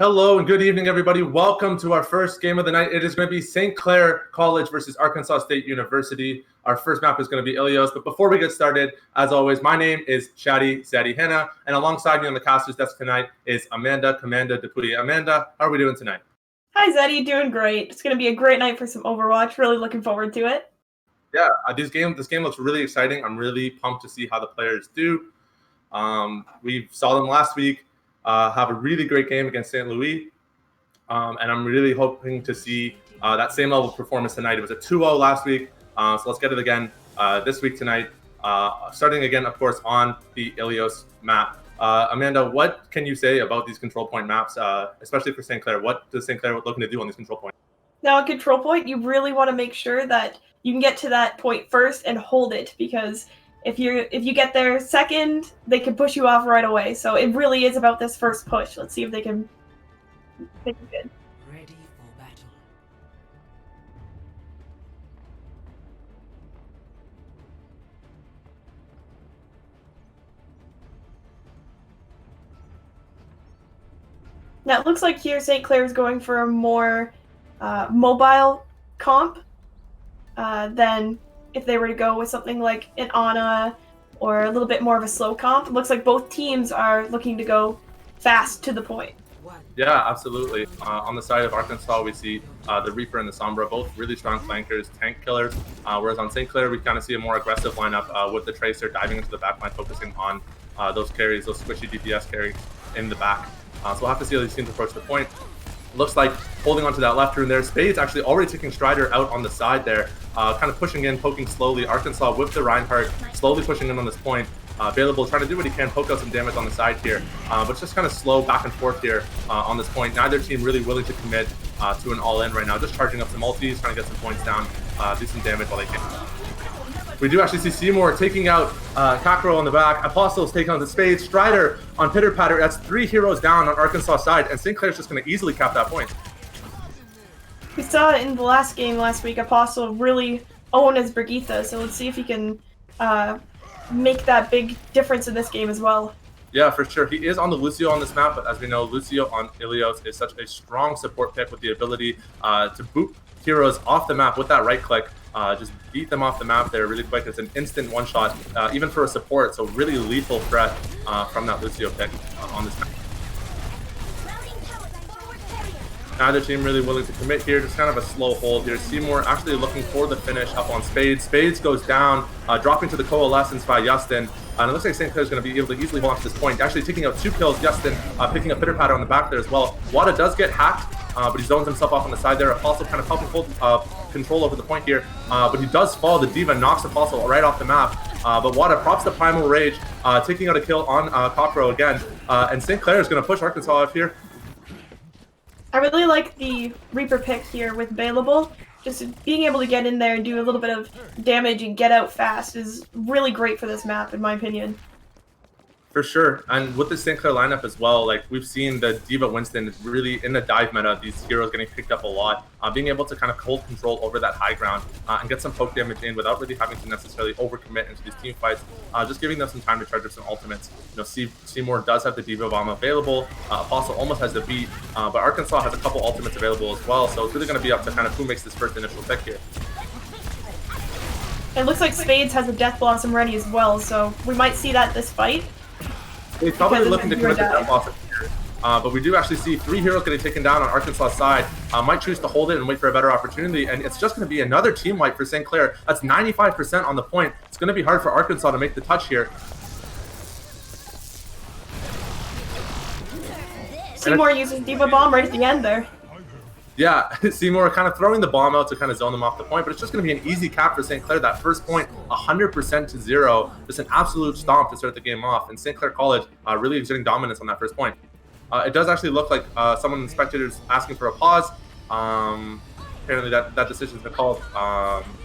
Hello and good evening, everybody. Welcome to our first game of the night. It is going to be St. Clair College versus Arkansas State University. Our first map is going to be Ilios. But before we get started, as always, my name is Shadi Zaddy Hanna, and alongside me on the caster's desk tonight is Amanda Comanda Dupuy. Amanda, how are we doing tonight? Hi, Zaddy. Doing great. It's going to be a great night for some Overwatch. Really looking forward to it. Yeah, this game looks really exciting. I'm really pumped to see how the players do. We saw them last week. Have a really great game against St. Louis. And I'm really hoping to see that same level of performance tonight. It was a 2-0 last week, so let's get it again this week tonight. Starting again, of course, on the Ilios map. Amanda, what can you say about these control point maps, especially for St. Clair? What does St. Clair looking to do on these control points? Now, a control point, you really want to make sure that you can get to that point first and hold it, because if you get there second, they can push you off right away. So it really is about this first push. Let's see if they can make it good. Ready for battle. Now, it looks like here St. Clair is going for a more mobile comp than if they were to go with something like an Ana or a little bit more of a slow comp. It looks like both teams are looking to go fast to the point. Yeah, absolutely. On the side of Arkansas, we see the Reaper and the Sombra, both really strong flankers, tank killers. Whereas on St. Clair, we kind of see a more aggressive lineup with the Tracer diving into the backline, focusing on those carries, those squishy DPS carries in the back. So we'll have to see how these teams approach the point. Looks like holding onto that left rune there. Spades actually already taking Strider out on the side there, kind of pushing in, poking slowly. Arkansas with the Reinhardt, slowly pushing in on this point. Available, trying to do what he can, poke out some damage on the side here, but it's just kind of slow back and forth here on this point. Neither team really willing to commit to an all-in right now, just charging up some ultis, trying to get some points down, do some damage while they can. We do actually see Seymour taking out Cockrell on the back. Apostles taking on the Spades. Strider on Pitter Patter. That's 3 heroes down on Arkansas side, and St. Clair's just going to easily cap that point. We saw it in the last game last week. Apostle really own his Brigitte, so let's see if he can make that big difference in this game as well. Yeah, for sure. He is on the Lucio on this map, but as we know, Lucio on Ilios is such a strong support pick with the ability to boot heroes off the map with that right click. Just beat them off the map there really quick. It's an instant one-shot, even for a support, so really lethal threat from that Lucio pick on this map. Neither team really willing to commit here, just kind of a slow hold here. Seymour actually looking for the finish up on Spades. Spades goes down, dropping to the Coalescence by Justin. And it looks like St. Clair is going to be able to easily hold on to this point. Actually taking out 2 kills, Justin picking up Pitter Patter on the back there as well. Wada does get hacked, but he zones himself off on the side there. Apostle kind of helping hold control over the point here, but he does fall. The Diva knocks Apostle right off the map. But Wada props the Primal Rage, taking out a kill on Cockrell again. And St. Clair is going to push Arkansas off here. I really like the Reaper pick here with Bailable. Just being able to get in there and do a little bit of damage and get out fast is really great for this map, in my opinion. For sure, and with the St. Clair lineup as well, like we've seen the Diva Winston really in the dive meta, these heroes getting picked up a lot, being able to kind of hold control over that high ground and get some poke damage in without really having to necessarily overcommit into these team fights, just giving them some time to charge up some ultimates. You know, Seymour does have the Diva Bomb available, Apostle almost has the beat, but Arkansas has a couple ultimates available as well, so it's really going to be up to kind of who makes this first initial pick here. It looks like Spades has a Death Blossom ready as well, so we might see that this fight. He's probably looking to commit the Death Blossom here. But we do actually see 3 heroes getting taken down on Arkansas' side. Might choose to hold it and wait for a better opportunity. And it's just going to be another team wipe for St. Clair. That's 95% on the point. It's going to be hard for Arkansas to make the touch here. Seymour uses Diva Bomb right at the end there. Yeah, Seymour kind of throwing the bomb out to kind of zone them off the point, but it's just going to be an easy cap for St. Clair. That first point, 100% to 0. Just an absolute stomp to start the game off. And St. Clair College really exerting dominance on that first point. It does actually look like someone in the spectators asking for a pause. Apparently that decision's been called.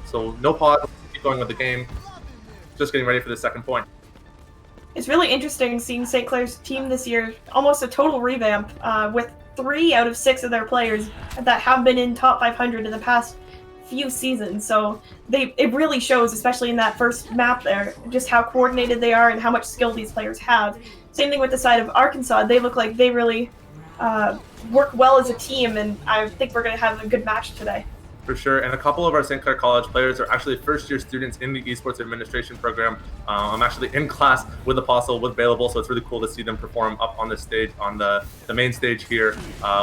So no pause, keep going with the game. Just getting ready for the second point. It's really interesting seeing St. Clair's team this year, almost a total revamp, with 3 out of 6 of their players that have been in top 500 in the past few seasons. So it really shows, especially in that first map there, just how coordinated they are and how much skill these players have. Same thing with the side of Arkansas. They look like they really work well as a team, and I think we're going to have a good match today. For sure, and a couple of our St. Clair College players are actually first-year students in the esports administration program. I'm actually in class with Apostle, with Available, so it's really cool to see them perform up on the stage, on the main stage here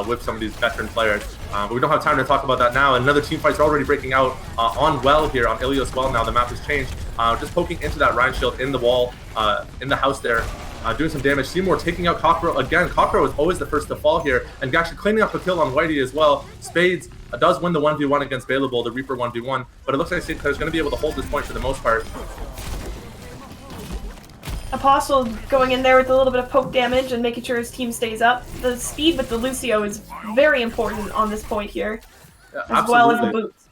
with some of these veteran players. But we don't have time to talk about that now. Another team fights are already breaking out on Well here, on Ilios Well now. The map has changed. Just poking into that Rhine shield in the wall, in the house there. Doing some damage. Seymour taking out Cockrow again. Cockrow is always the first to fall here, and actually cleaning up a kill on Whitey as well. Spades does win the 1v1 against Bailable, the Reaper 1v1, but it looks like St. Clair's going to be able to hold this point for the most part. Apostle going in there with a little bit of poke damage and making sure his team stays up. The speed with the Lucio is very important on this point here, as well as the boots.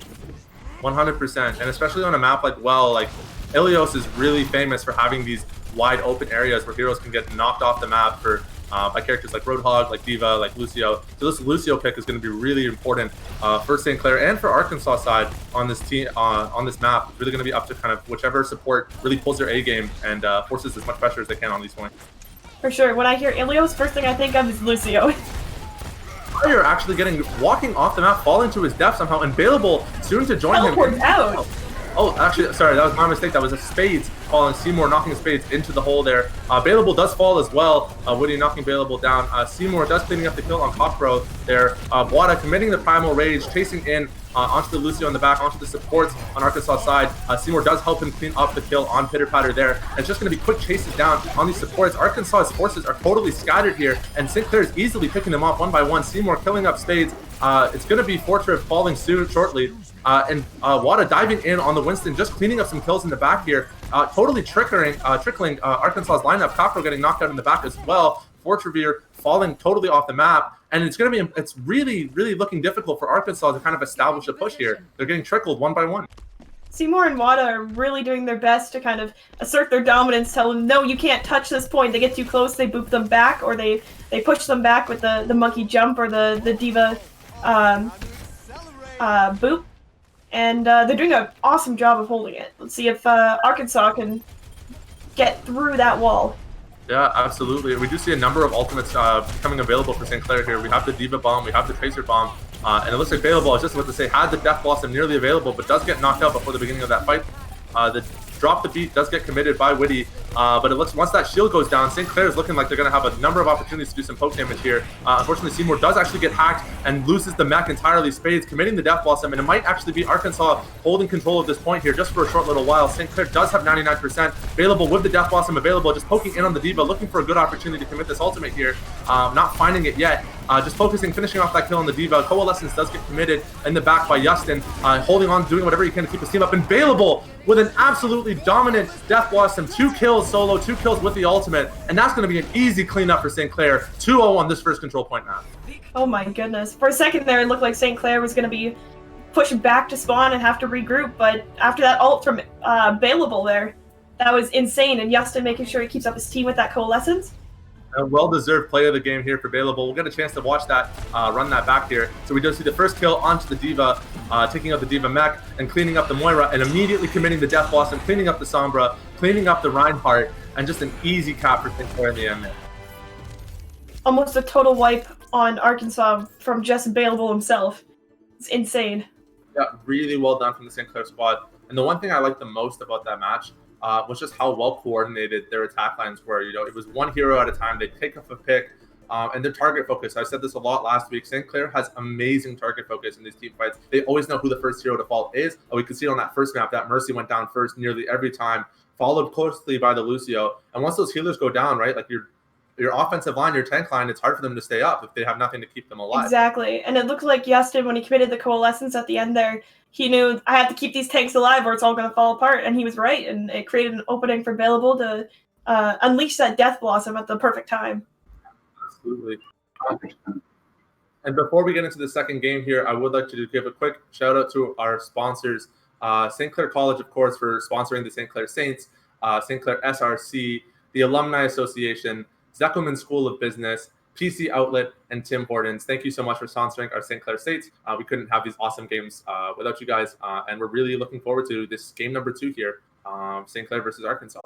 100%, and especially on a map like Well, like Ilios is really famous for having these wide open areas where heroes can get knocked off the map for by characters like Roadhog, like Diva, like Lucio. So this Lucio pick is going to be really important for St. Clair and for Arkansas side on this team on this map. It's really going to be up to kind of whichever support really pulls their A game and forces as much pressure as they can on these points. For sure. When I hear Ilios, first thing I think of is Lucio. You're actually walking off the map, falling to his death somehow, and Bailable soon to join him. Out. Oh, actually, sorry, that was my mistake. That was a Spades falling. Seymour knocking Spades into the hole there. Bailable does fall as well. Woody knocking Bailable down. Seymour does cleaning up the kill on Cockrow there. Wada committing the Primal Rage, chasing in onto the Lucio in the back, onto the supports on Arkansas side. Seymour does help him clean up the kill on Pitter Patter there. And it's just going to be quick chases down on these supports. Arkansas's forces are totally scattered here, and St. Clair is easily picking them off one by one. Seymour killing up Spades. It's going to be Fortress falling shortly. And Wada diving in on the Winston, just cleaning up some kills in the back here. Totally trickling Arkansas's lineup. Cockrow getting knocked out in the back as well. Fortrevere falling totally off the map. And it's really, really looking difficult for Arkansas to kind of establish a push here. They're getting trickled one by one. Seymour and Wada are really doing their best to kind of assert their dominance, tell them, no, you can't touch this point. They get too close, they boop them back, or they push them back with the monkey jump or the Diva boop. And they're doing an awesome job of holding it. Let's see if Arkansas can get through that wall. Yeah, absolutely. We do see a number of ultimates becoming available for St. Clair here. We have the Diva Bomb, we have the Tracer Bomb, and it looks like Bailable, I was just about to say, had the Death Blossom nearly available, but does get knocked out before the beginning of that fight. The drop the beat does get committed by Witty, but it looks once that shield goes down, St. Clair is looking like they're going to have a number of opportunities to do some poke damage here. Unfortunately, Seymour does actually get hacked and loses the mech entirely. Spades committing the Death Blossom, and it might actually be Arkansas holding control of this point here just for a short little while. St. Clair does have 99%. Bailable with the Death Blossom available, just poking in on the Diva, looking for a good opportunity to commit this ultimate here. Not finding it yet. Just focusing, finishing off that kill on the Diva. Coalescence does get committed in the back by Justin, holding on, doing whatever he can to keep his team up. And Bailable with an absolutely dominant Death Blossom. 2 kills solo, 2 kills with the ultimate. And that's going to be an easy cleanup for St. Clair. 2-0 on this first control point now. Oh my goodness. For a second there, it looked like St. Clair was going to be pushed back to spawn and have to regroup. But after that ult from Bailable there, that was insane. And Justin making sure he keeps up his team with that Coalescence. A well-deserved play of the game here for Bailable. We'll get a chance to watch that, run that back here. So we do see the first kill onto the Diva, taking out the Diva mech and cleaning up the Moira and immediately committing the Death Blossom, cleaning up the Sombra, cleaning up the Reinhardt, and just an easy cap for St. Clair in the end there. Almost a total wipe on Arkansas from just Bailable himself. It's insane. Yeah, really well done from the St. Clair squad. And the one thing I liked the most about that match was just how well coordinated their attack lines were. You know, it was one hero at a time. They pick up a pick, and their target focus. I said this a lot last week. St. Clair has amazing target focus in these team fights. They always know who the first hero to fall is. We could see it on that first map that Mercy went down first nearly every time, followed closely by the Lucio. And once those healers go down, right, like your offensive line, your tank line, it's hard for them to stay up if they have nothing to keep them alive. Exactly. And it looked like Justin, when he committed the Coalescence at the end there, he knew, I have to keep these tanks alive or it's all going to fall apart. And he was right. And it created an opening for Bailable to unleash that Death Blossom at the perfect time. Absolutely. And before we get into the second game here, I would like to give a quick shout out to our sponsors. St. Clair College, of course, for sponsoring the St. Clair Saints, St. Clair SRC, the Alumni Association, Zekelman School of Business, PC Outlet, and Tim Hortons. Thank you so much for sponsoring our St. Clair Saints. We couldn't have these awesome games without you guys, and we're really looking forward to this game number 2 here, St. Clair versus Arkansas.